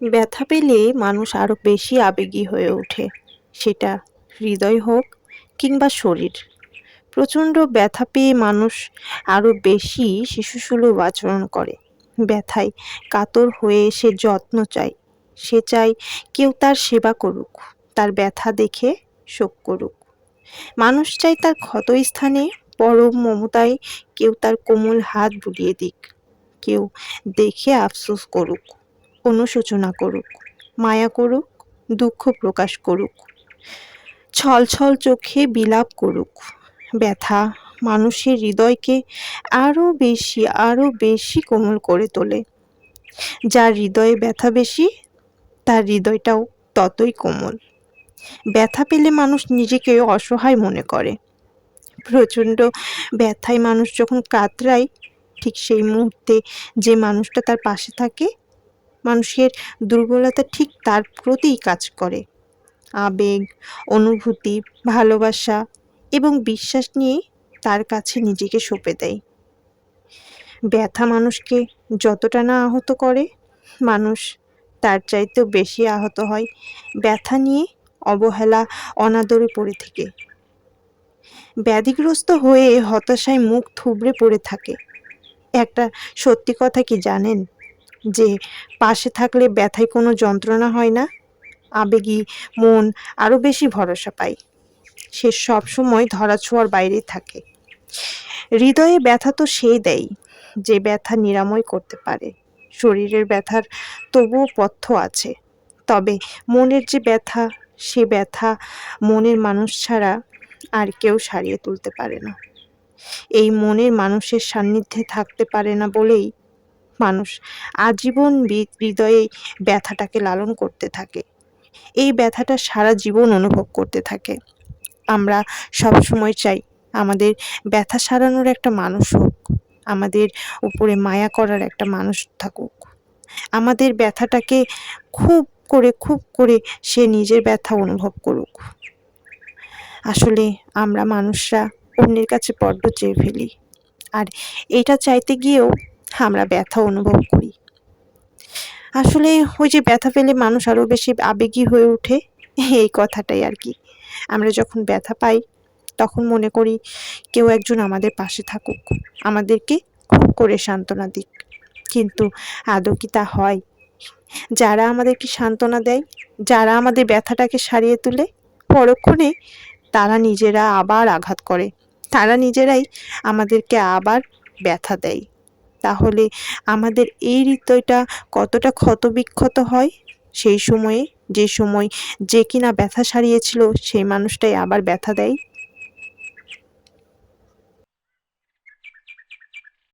ব্যথা পেলে মানুষ আরো বেশি আবেগী হয়ে ওঠে। সেটা হৃদয় হোক কিংবা শরীর। প্রচণ্ড ব্যথা পেয়ে মানুষ আরো বেশি শিশুসুলভ আচরণ করে। ব্যথায় কাতর হয়ে সে যত্ন চায়। সে চায় কেউ তার সেবা করুক, তার ব্যথা দেখে শোক করুক। মানুষ চায় তার ক্ষতস্থানে পরম মমতায় কেউ তার কোমল হাত বুলিয়ে দিক, কেউ দেখে আফসোস করুক, অনুশোচনা করুক, মায়া করুক, দুঃখ প্রকাশ করুক, ছল ছল চোখে বিলাপ করুক। ব্যথা মানুষের হৃদয়কে আরো বেশি কোমল করে তোলে। যার হৃদয়ে ব্যথা বেশি, তার হৃদয়টাও ততই কোমল। ব্যথা পেলে মানুষ নিজেকে অসহায় মনে করে। প্রচণ্ড ব্যথায় মানুষ যখন কাতরায়, ঠিক সেই মুহূর্তে যে মানুষটা তার পাশে থাকে, মানুষের দুর্বলতা ঠিক তার প্রতিই কাজ করে। আবেগ, অনুভূতি, ভালোবাসা এবং বিশ্বাস নিয়ে তার কাছে নিজেকে সঁপে দেয়। ব্যথা মানুষকে যতটা না আহত করে, মানুষ তার চাইতেও বেশি আহত হয় ব্যথা নিয়ে অবহেলা, অনাদরে পড়ে থেকে। ব্যাধিগ্রস্ত হয়ে হতাশায় মুখ থুবড়ে পড়ে থাকে। একটা সত্যি কথা কি জানেন? যে পাশে থাকলে ব্যথায় কোনো যন্ত্রণা হয় না। আবেগী মন আরো বেশি ভরসা পায়। সে সবসময় ধরাছোঁয়ার বাইরে থাকে। হৃদয়ে ব্যথা তো সে দেয় যে ব্যথা নিরাময় করতে পারে। শরীরের ব্যথার তবুও পথ্য আছে, তবে মনের যে ব্যথা, সে ব্যথা মনের মানুষ ছাড়া আর কেউ সারিয়ে তুলতে পারে না। এই মনের মানুষের সান্নিধ্যে থাকতে পারে না বলেই মানুষ আজীবন হৃদয়ে ব্যথাটাকে লালন করতে থাকে। এই ব্যথাটা সারা জীবন অনুভব করতে থাকে। আমরা সবসময় চাই আমাদের ব্যথা সারানোর একটা মানুষ হোক, আমাদের উপরে মায়া করার একটা মানুষ থাকুক, আমাদের ব্যথাটাকে খুব করে সে নিজের ব্যথা অনুভব করুক। আসলে আমরা মানুষরা অন্যের কাছে বড্ড চেয়ে ফেলি, আর এটা চাইতে গিয়েও আমরা ব্যথা অনুভব করি। আসলে ওই যে ব্যথা পেলে মানুষ আরো বেশি আবেগী হয়ে ওঠে, এই কথাটাই আর কি। আমরা যখন ব্যথা পাই তখন মনে করি কেউ একজন আমাদের পাশে থাকুক, আমাদেরকে খুব করে সান্ত্বনা দিক। কিন্তু আদৌ কি তা হয়? যারা আমাদেরকে সান্ত্বনা দেয়, যারা আমাদের ব্যথাটাকে সারিয়ে তোলে, পরক্ষণে তারা নিজেরা আবার আঘাত করে, তারা নিজেরাই আমাদেরকে আবার ব্যথা দেয়। তাহলে আমাদের এই হৃদয়টা কতটা ক্ষতবিক্ষত হয় সেই সময়ে, যে সময় যে কিনা ব্যথা সারিয়েছিল সেই মানুষটাই আবার ব্যথা দেয়।